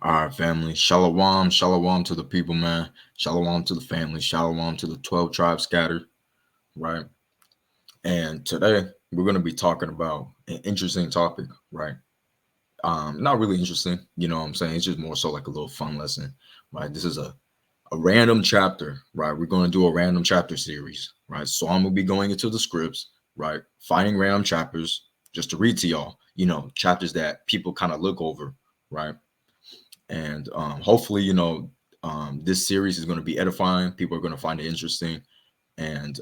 All right, family. Shalom, shalom to the people, man. Shalom to the family. Shalom to the 12 tribes scattered, right? And today we're going to be talking about an interesting topic, right? Not really interesting, you know what I'm saying? It's just more so like a little fun lesson, right? This is a random chapter, right? We're going to do a random chapter series, right? So I'm going to be going into the scripts, right? Finding random chapters just to read to y'all, chapters that people kind of look over, right? And hopefully, this series is going to be edifying. People are going to find it interesting. And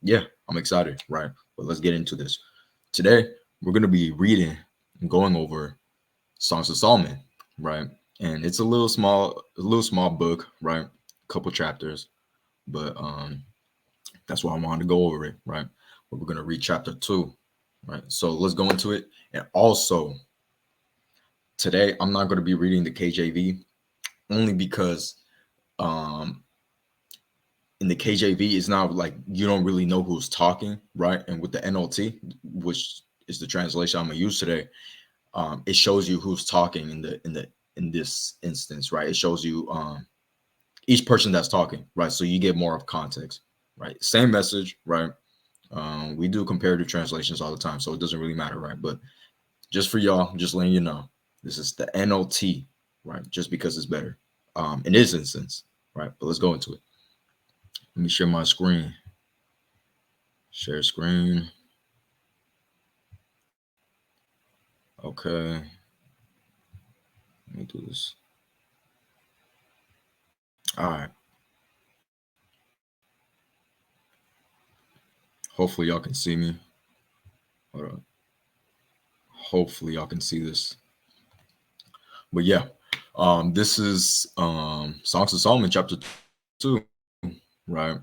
yeah, I'm excited, right? But let's get into this. Today, we're going to be reading and going over Songs of Solomon, right? And it's a little small book, right? A couple chapters, but that's why I wanted to go over it, right? But we're going to read chapter 2, right? So let's go into it. And also, today, I'm not going to be reading the KJV only because um in the KJV it's not like you don't really know who's talking, right? And with the NLT, which is the translation I'm gonna use today, it shows you who's talking in this instance, right? It shows you each person that's talking, right? So you get more of context, right? Same message, right? We do comparative translations all the time, so it doesn't really matter, right? But just for y'all, just letting you know, this is the NLT, right? Just because it's better, in this instance, right? But let's go into it. Let me share my screen. Share screen. Okay. Let me do this. All right. Hopefully y'all can see me. Hold on. Hopefully y'all can see this. But yeah, this is Songs of Solomon chapter 2, right?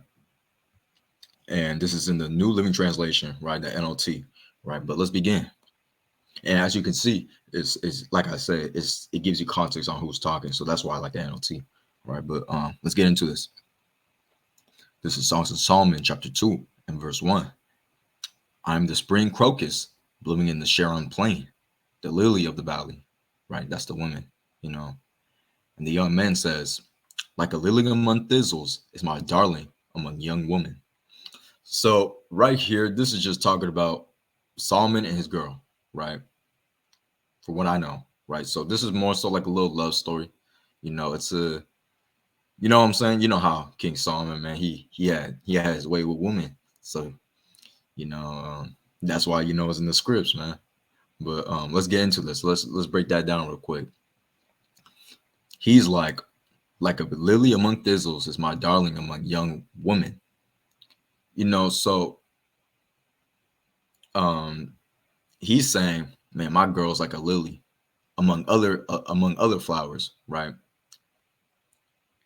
And this is in the New Living Translation, right? The NLT, right? But let's begin. And as you can see, it's like I said, it gives you context on who's talking. So that's why I like the NLT, right? But let's get into this. This is Songs of Solomon chapter 2 and verse 1. I am the spring crocus blooming in the Sharon plain, the lily of the valley, right? That's the woman, you know. And the young man says, like a lily among thistles is my darling among young women. So right here, this is just talking about Solomon and his girl, right? For what I know, right? So this is more so like a little love story. It's you know what I'm saying? You know how King Solomon, man, he had his way with women. So, you know, that's why it's in the scripts, man. But let's get into this. Let's break that down real quick. He's like a lily among thistles is my darling among young women. So um he's saying, man, my girl's like a lily among other flowers, right?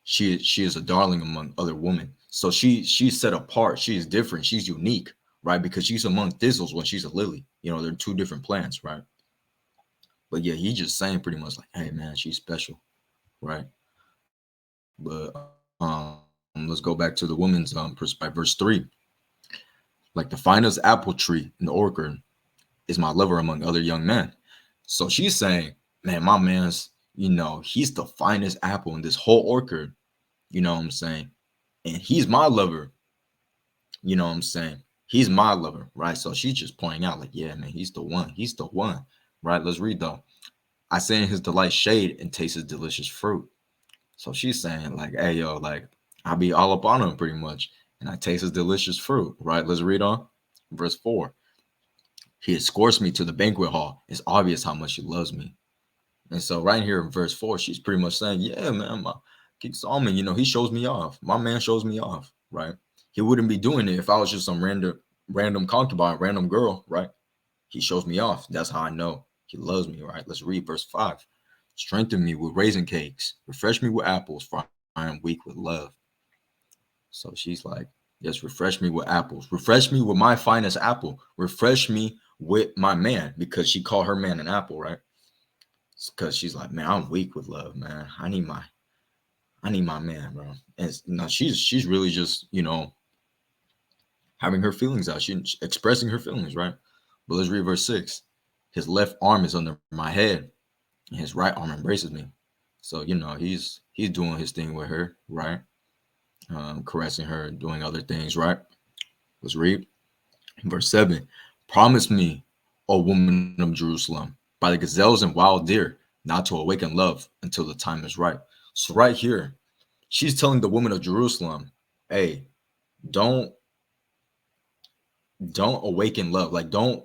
She is a darling among other women. So she's set apart. She is different. She's unique, right? Because she's among thistles when she's a lily. They're two different plants, right? But yeah, he's just saying pretty much like, hey man, she's special, right? But let's go back to the woman's perspective. Verse 3, like the finest apple tree in the orchard is my lover among other young men. So she's saying, man, my man's, he's the finest apple in this whole orchard. You know what I'm saying? And he's my lover. You know what I'm saying? He's my lover, right? So she's just pointing out, like, yeah, man, he's the one. He's the one, right? Let's read though. I say in his delight shade and taste his delicious fruit. So she's saying, like, hey, yo, like, I be all up on him pretty much. And I taste his delicious fruit, right? Let's read on. Verse 4. He escorts me to the banquet hall. It's obvious how much he loves me. And so right here in verse 4, she's pretty much saying, yeah, man, my King Solomon, he shows me off. My man shows me off, right? He wouldn't be doing it if I was just some random concubine, random girl, right? He shows me off. That's how I know he loves me, right? Let's read verse 5. Strengthen me with raisin cakes. Refresh me with apples, for I am weak with love. So she's like, yes, refresh me with apples. Refresh me with my finest apple. Refresh me with my man, because she called her man an apple, right? Because she's like, man, I'm weak with love, man. I need my man, bro. And no, she's really just, having her feelings out. She's expressing her feelings, right? But let's read verse 6. His left arm is under my head, and his right arm embraces me. So he's doing his thing with her, right? Caressing her, doing other things, right? Let's read verse 7. Promise me, O woman of Jerusalem, by the gazelles and wild deer, not to awaken love until the time is right. So right here, she's telling the woman of Jerusalem, hey, don't awaken love. Like don't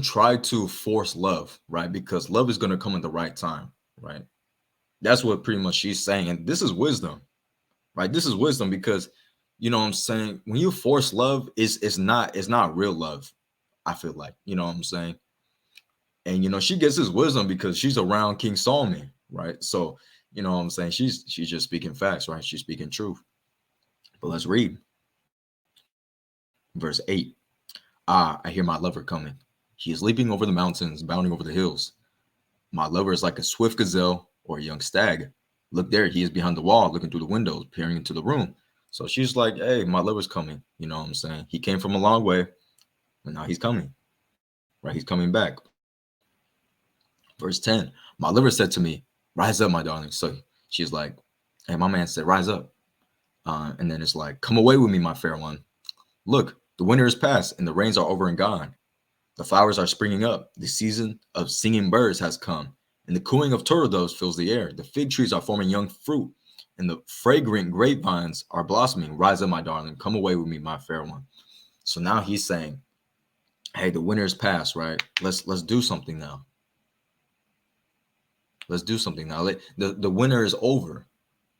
try to force love, right? Because love is going to come at the right time, right? That's what pretty much she's saying. And this is wisdom, right? This is wisdom because what I'm saying, when you force love, it's not real love. I feel like, what I'm saying. And she gets this wisdom because she's around King Solomon, right? So, what I'm saying, she's just speaking facts, right? She's speaking truth. But let's read verse 8. Ah, I hear my lover coming. He is leaping over the mountains, bounding over the hills. My lover is like a swift gazelle or a young stag. Look there, he is behind the wall, looking through the windows, peering into the room. So she's like, hey, my lover's coming. You know what I'm saying? He came from a long way, and now he's coming, right? He's coming back. Verse 10, my lover said to me, rise up, my darling. So she's like, hey, my man said, rise up. And then it's like, come away with me, my fair one. Look, the winter is past and the rains are over and gone. The flowers are springing up. The season of singing birds has come, and the cooing of turtle doves fills the air. The fig trees are forming young fruit, and the fragrant grapevines are blossoming. Rise up, my darling. Come away with me, my fair one. So now he's saying, hey, the winter is past, right? Let's do something now. Let's do something now. The winter is over,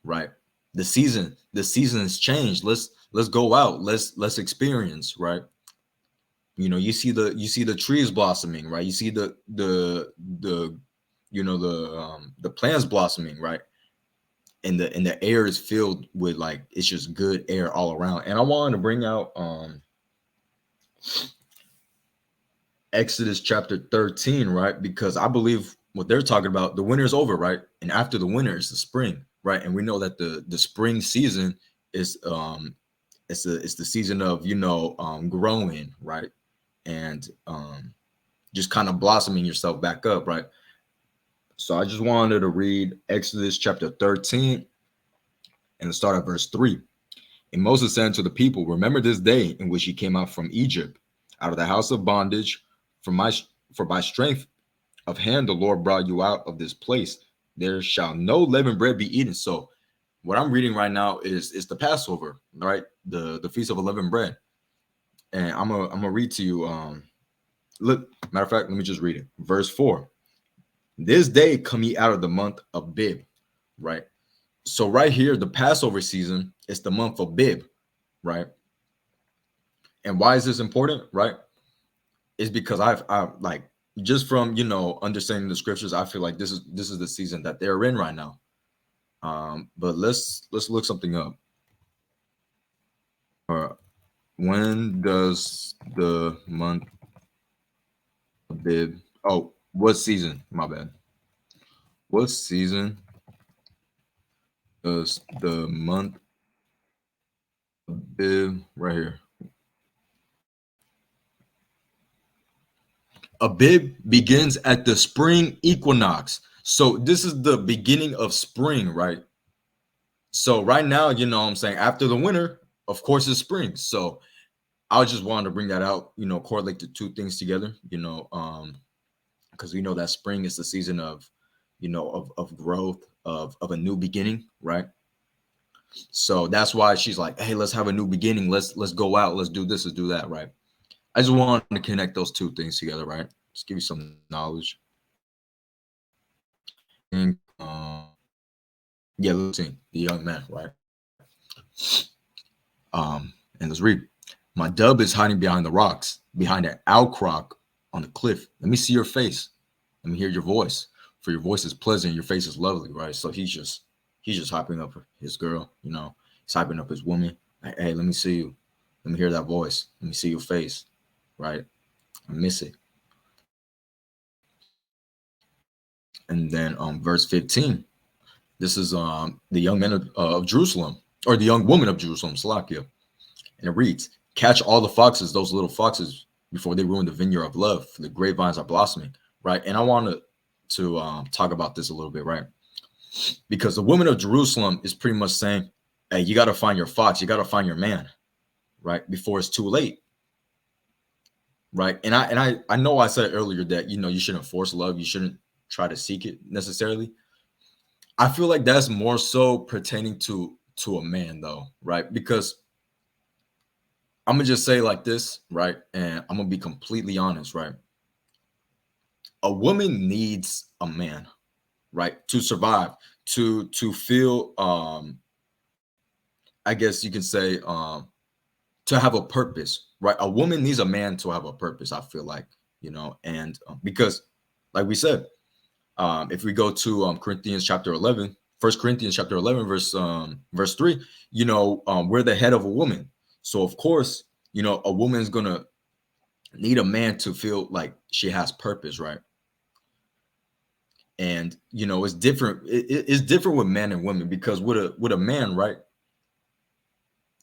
right? The season has changed. Let's go out. Let's experience, right? You see the trees blossoming, right? You see the plants blossoming, right? And the air is filled with, like, it's just good air all around. And I wanted to bring out Exodus chapter 13, right? Because I believe what they're talking about, the winter is over, right? And after the winter is the spring, right? And we know that the spring season is it's the season of growing, right? And just kind of blossoming yourself back up, right? So I just wanted to read Exodus chapter 13 and start at verse 3. And Moses said to the people, remember this day in which ye came out from Egypt, out of the house of bondage, for by strength of hand the Lord brought you out of this place. There shall no leavened bread be eaten. So what I'm reading right now is the Passover, right? The Feast of Unleavened Bread. And I'm gonna read to you. Look, matter of fact, let me just read it. Verse 4. This day come ye out of the month of Bib, right? So right here, the Passover season is the month of Bib, right? And why is this important, right? It's because I like, just from understanding the scriptures, I feel like this is the season that they're in right now. But let's look something up. When does the month of Bib? Oh, what season? My bad. What season does the month of Bib right here? Abib begins at the spring equinox. So this is the beginning of spring, right? So right now, what I'm saying, after the winter, of course, it's spring. So I just wanted to bring that out, correlate the two things together, because we know that spring is the season of, of growth, of a new beginning, right? So that's why she's like, hey, let's have a new beginning. Let's go out. Let's do this. Let's do that, right? I just wanted to connect those two things together, right? Just give you some knowledge. And yeah, let's see the young man, right? And let's read. My dove is hiding behind the rocks, behind an outcrop on the cliff. Let me see your face. Let me hear your voice. For your voice is pleasant, your face is lovely, right? So he's just hyping up his girl, he's hyping up his woman. Like, hey, let me see you. Let me hear that voice. Let me see your face, right? I miss it. And then verse 15. This is the young men of Jerusalem, or the young woman of Jerusalem, Salakia. And it reads, catch all the foxes, those little foxes, before they ruin the vineyard of love, for the grapevines are blossoming, right? And I want to talk about this a little bit, right? Because the woman of Jerusalem is pretty much saying, hey, you got to find your fox, you got to find your man, right, before it's too late, right? And I know I said earlier that you shouldn't force love, you shouldn't try to seek it necessarily. I feel like that's more so pertaining to a man though, right? Because I'm gonna just say like this, right? And I'm gonna be completely honest, right? A woman needs a man, right, to survive, to feel I guess you can say to have a purpose, right? A woman needs a man to have a purpose, I feel like, and because like we said, if we go to Corinthians chapter 11, First Corinthians chapter 11, verse 3, we're the head of a woman. So of course, a woman's gonna need a man to feel like she has purpose, right? And it's different. It's different with men and women, because with a man, right?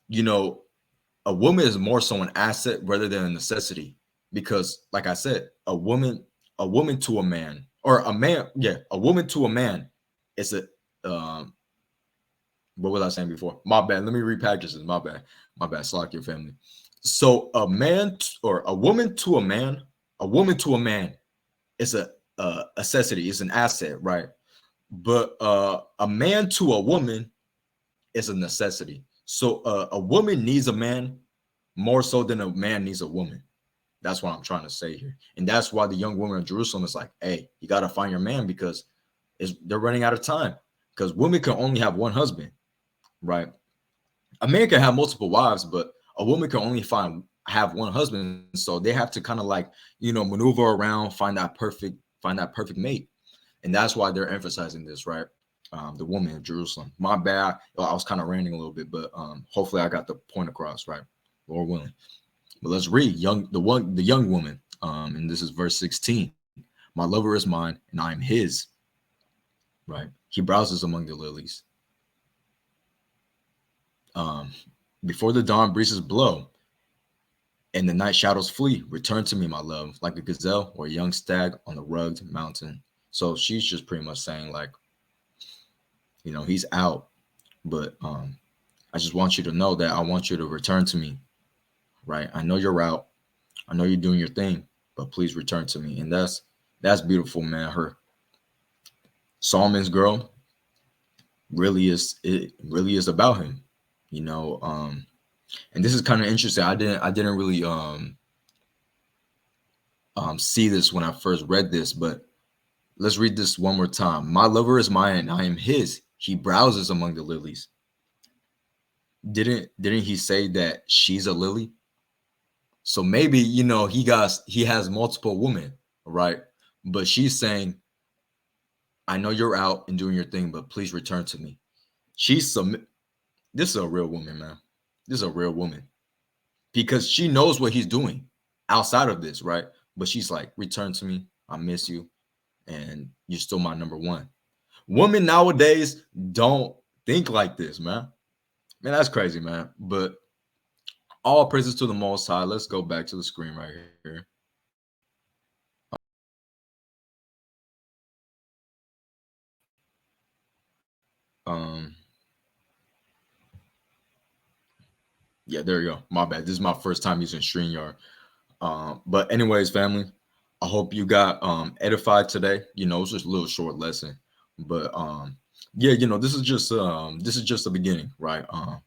You know, a woman is more so an asset rather than a necessity, because like I said, a woman to a man, or a man, yeah, a woman to a man, it's a um what was I saying before? My bad. Let me repackage this. My bad. Slack your family. So or a woman to a man, is a necessity, is an asset, right? But a man to a woman is a necessity. So a woman needs a man more so than a man needs a woman. That's what I'm trying to say here. And that's why the young woman of Jerusalem is like, hey, you got to find your man, because they're running out of time. Because women can only have one husband, right? A man can have multiple wives, but a woman can only have one husband. So they have to kind of like, maneuver around, find that perfect mate. And that's why they're emphasizing this, right? The woman of Jerusalem. My bad. I was kind of ranting a little bit, but hopefully I got the point across, right? Lord willing. But let's read the young woman. And this is verse 16. My lover is mine, and I am his. Right? He browses among the lilies. Before the dawn breezes blow and the night shadows flee, return to me, my love, like a gazelle or a young stag on the rugged mountain. So she's just pretty much saying, like, he's out, but I just want you to know that I want you to return to me, right? I know you're out. I know you're doing your thing, but please return to me. And that's beautiful, man. Her Solomon's girl really is about him, and this is kind of interesting. I didn't really see this when I first read this, but let's read this one more time. My lover is mine, and I am his. He browses among the lilies. Didn't he say that she's a lily? So maybe he has multiple women, right? But she's saying, I know you're out and doing your thing, but please return to me. She's some. This is a real woman, man. This is a real woman, because she knows what he's doing outside of this, right? But she's like, return to me. I miss you, and you're still my number one. Women nowadays don't think like this, man. Man, that's crazy, man. But all praises to the Most High. Let's go back to the screen right here. Um, yeah, there you go. My bad. This is my first time using StreamYard. But anyways, family, I hope you got edified today. It's just a little short lesson, but yeah, this is just the beginning, right? I'm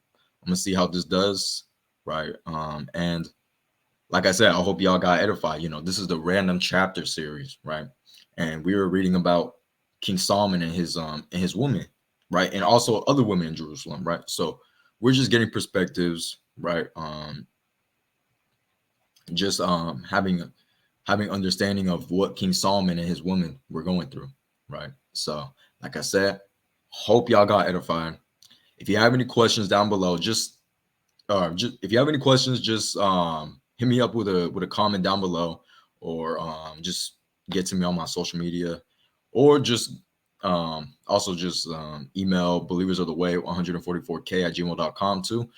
gonna see how this does, right? And like I said, I hope y'all got edified. This is the random chapter series, right? And we were reading about King Solomon and his woman, right? And also other women in Jerusalem, right? So we're just getting perspectives, right? Just having understanding of what King Solomon and his woman were going through, right? So, like I said, hope y'all got edified. If you have any questions down below, just if you have any questions, just hit me up with a comment down below, or just get to me on my social media, or just also just email believers of the way 144k at gmail.com too.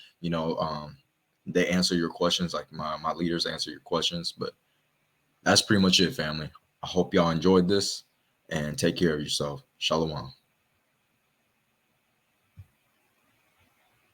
They answer your questions, like my leaders answer your questions. But that's pretty much it, family. I hope y'all enjoyed this, and take care of yourself. Shalom.